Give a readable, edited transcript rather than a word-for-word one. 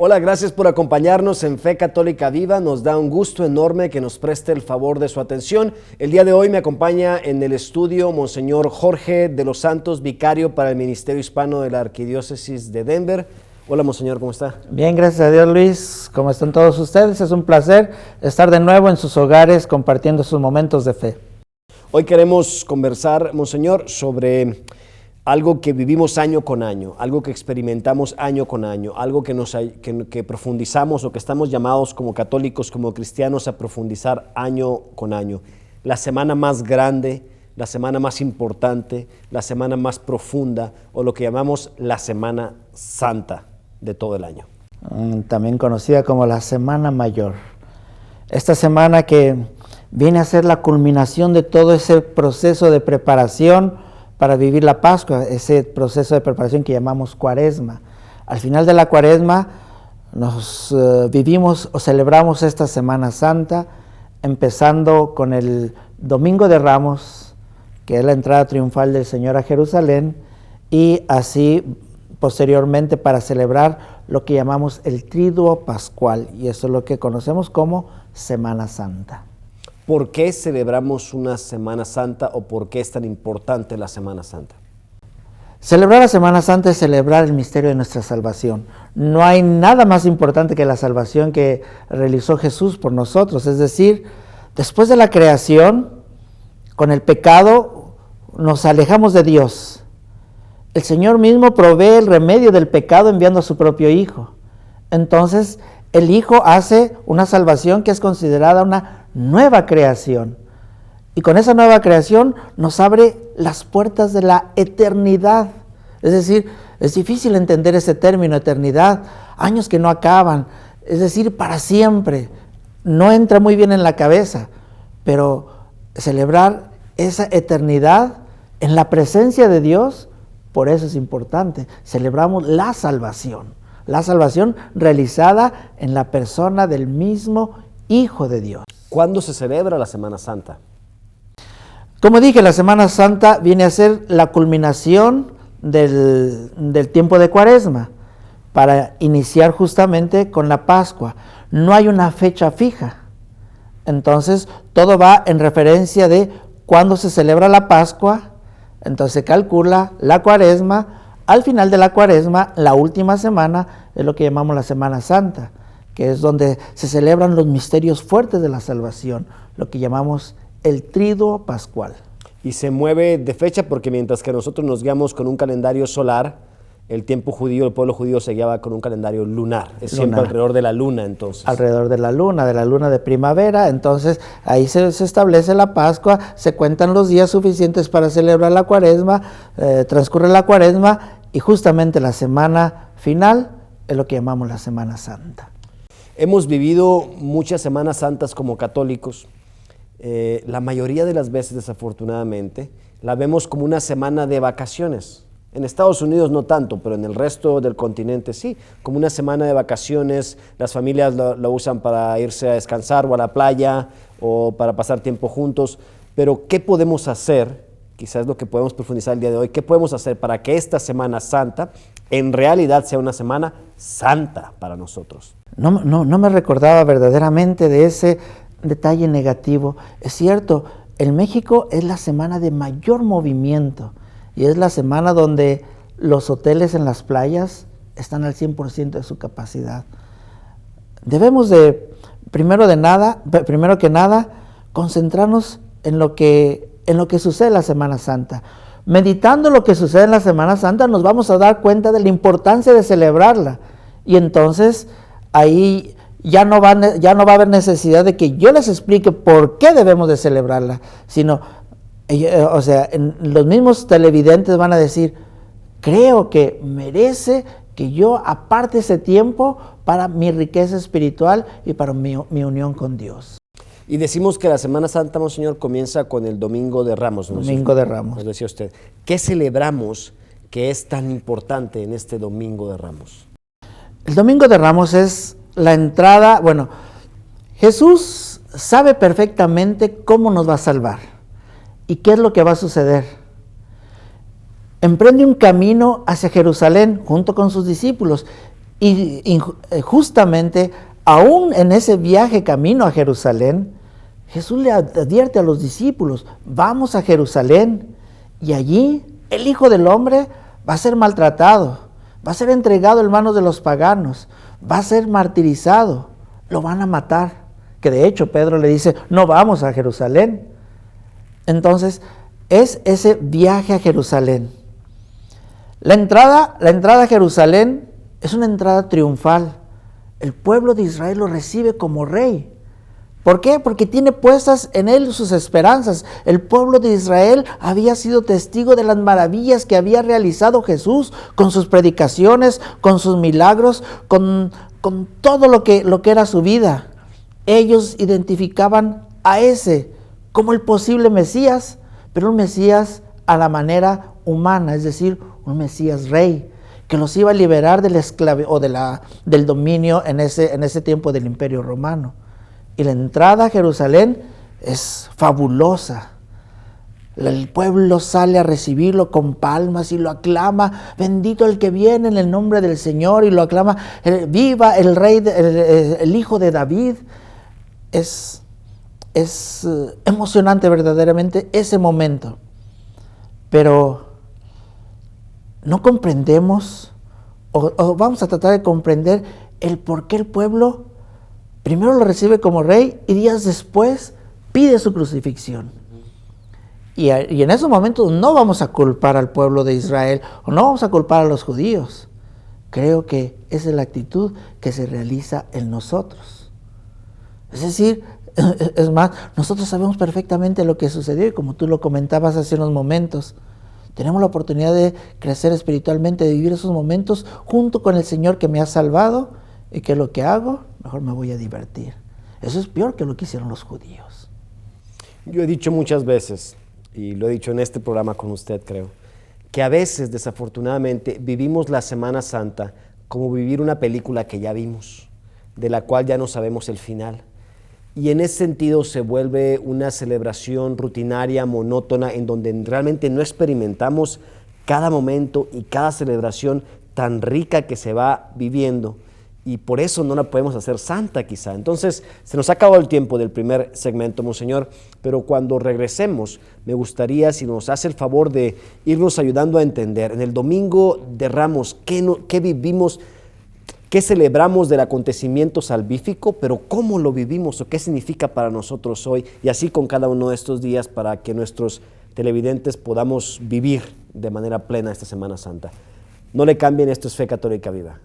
Hola, gracias por acompañarnos en Fe Católica Viva. Nos da un gusto enorme que nos preste el favor de su atención. El día de hoy me acompaña en el estudio Monseñor Jorge de los Santos, vicario para el Ministerio Hispano de la Arquidiócesis de Denver. Hola, Monseñor, ¿cómo está? Bien, gracias a Dios, Luis. ¿Cómo están todos ustedes? Es un placer estar de nuevo en sus hogares compartiendo sus momentos de fe. Hoy queremos conversar, Monseñor, sobre algo que vivimos año con año, algo que experimentamos año con año, algo que profundizamos o que estamos llamados como católicos, como cristianos a profundizar año con año. La semana más grande, la semana más importante, la semana más profunda o lo que llamamos la Semana Santa de todo el año. También conocida como la Semana Mayor. Esta semana que viene a ser la culminación de todo ese proceso de preparación para vivir la Pascua, ese proceso de preparación que llamamos Cuaresma. Al final de la Cuaresma nos vivimos o celebramos esta Semana Santa, empezando con el Domingo de Ramos, que es la entrada triunfal del Señor a Jerusalén, y así posteriormente para celebrar lo que llamamos el Triduo Pascual, y eso es lo que conocemos como Semana Santa. ¿Por qué celebramos una Semana Santa o por qué es tan importante la Semana Santa? Celebrar la Semana Santa es celebrar el misterio de nuestra salvación. No hay nada más importante que la salvación que realizó Jesús por nosotros. Es decir, después de la creación, con el pecado, nos alejamos de Dios. El Señor mismo provee el remedio del pecado enviando a su propio Hijo. Entonces, el Hijo hace una salvación que es considerada una nueva creación. Y con esa nueva creación nos abre las puertas de la eternidad. Es decir, es difícil entender ese término, eternidad, años que no acaban, es decir, para siempre. No entra muy bien en la cabeza, pero celebrar esa eternidad en la presencia de Dios, por eso es importante. Celebramos la salvación realizada en la persona del mismo Hijo de Dios. ¿Cuándo se celebra la Semana Santa? Como dije, la Semana Santa viene a ser la culminación del tiempo de Cuaresma, para iniciar justamente con la Pascua. No hay una fecha fija. Entonces, todo va en referencia de cuándo se celebra la Pascua. Entonces se calcula la Cuaresma. Al final de la Cuaresma, la última semana, es lo que llamamos la Semana Santa, que es donde se celebran los misterios fuertes de la salvación, lo que llamamos el Triduo Pascual. Y se mueve de fecha porque mientras que nosotros nos guiamos con un calendario solar, el tiempo judío, el pueblo judío se guiaba con un calendario lunar. Es siempre alrededor de la luna, entonces. Alrededor de la luna de primavera. Entonces, ahí se establece la Pascua, se cuentan los días suficientes para celebrar la Cuaresma, transcurre la Cuaresma, y justamente la semana final es lo que llamamos la Semana Santa. Hemos vivido muchas Semanas Santas como católicos. La mayoría de las veces, desafortunadamente, la vemos como una semana de vacaciones. En Estados Unidos no tanto, pero en el resto del continente sí, como una semana de vacaciones. Las familias lo usan para irse a descansar o a la playa o para pasar tiempo juntos. Pero ¿qué podemos hacer? Quizás es lo que podemos profundizar el día de hoy. ¿Qué podemos hacer para que esta Semana Santa en realidad sea una semana santa para nosotros? No me recordaba verdaderamente de ese detalle negativo. Es cierto, en México es la semana de mayor movimiento y es la semana donde los hoteles en las playas están al 100% de su capacidad. Debemos de, primero que nada, concentrarnos en lo que sucede en la Semana Santa. Meditando lo que sucede en la Semana Santa, nos vamos a dar cuenta de la importancia de celebrarla. Y entonces, ahí ya no va a haber necesidad de que yo les explique por qué debemos de celebrarla, sino, los mismos televidentes van a decir, creo que merece que yo aparte ese tiempo para mi riqueza espiritual y para mi unión con Dios. Y decimos que la Semana Santa, Monseñor, comienza con el Domingo de Ramos. Domingo de Ramos. Nos decía usted. ¿Qué celebramos que es tan importante en este Domingo de Ramos? El Domingo de Ramos es la entrada, Jesús sabe perfectamente cómo nos va a salvar y qué es lo que va a suceder. Emprende un camino hacia Jerusalén junto con sus discípulos Justamente, aún en ese viaje camino a Jerusalén, Jesús le advierte a los discípulos, vamos a Jerusalén y allí el Hijo del Hombre va a ser maltratado, va a ser entregado en manos de los paganos, va a ser martirizado, lo van a matar. Que de hecho Pedro le dice, no vamos a Jerusalén. Entonces, es ese viaje a Jerusalén. La entrada a Jerusalén es una entrada triunfal. El pueblo de Israel lo recibe como rey. ¿Por qué? Porque tiene puestas en él sus esperanzas. El pueblo de Israel había sido testigo de las maravillas que había realizado Jesús con sus predicaciones, con sus milagros, con todo lo que era su vida. Ellos identificaban a ese como el posible Mesías, pero un Mesías a la manera humana, es decir, un Mesías rey, que los iba a liberar del del dominio en ese tiempo del Imperio Romano. Y la entrada a Jerusalén es fabulosa. El pueblo sale a recibirlo con palmas y lo aclama, bendito el que viene en el nombre del Señor, y lo aclama, viva el rey, el hijo de David. Es emocionante verdaderamente ese momento. Pero no comprendemos, o vamos a tratar de comprender el por qué el pueblo primero lo recibe como rey y días después pide su crucifixión. Y en esos momentos no vamos a culpar al pueblo de Israel o no vamos a culpar a los judíos. Creo que esa es la actitud que se realiza en nosotros. Es decir, es más, nosotros sabemos perfectamente lo que sucedió y como tú lo comentabas hace unos momentos, tenemos la oportunidad de crecer espiritualmente, de vivir esos momentos junto con el Señor que me ha salvado. ¿Y qué es lo que hago? Mejor me voy a divertir. Eso es peor que lo que hicieron los judíos. Yo he dicho muchas veces, y lo he dicho en este programa con usted, creo, que a veces, desafortunadamente, vivimos la Semana Santa como vivir una película que ya vimos, de la cual ya no sabemos el final. Y en ese sentido se vuelve una celebración rutinaria, monótona, en donde realmente no experimentamos cada momento y cada celebración tan rica que se va viviendo. Y por eso no la podemos hacer santa quizá. Entonces, se nos ha acabado el tiempo del primer segmento, Monseñor, pero cuando regresemos, me gustaría, si nos hace el favor de irnos ayudando a entender, en el Domingo de Ramos, qué vivimos, qué celebramos del acontecimiento salvífico, pero cómo lo vivimos o qué significa para nosotros hoy, y así con cada uno de estos días para que nuestros televidentes podamos vivir de manera plena esta Semana Santa. No le cambien, esto es Fe Católica Viva.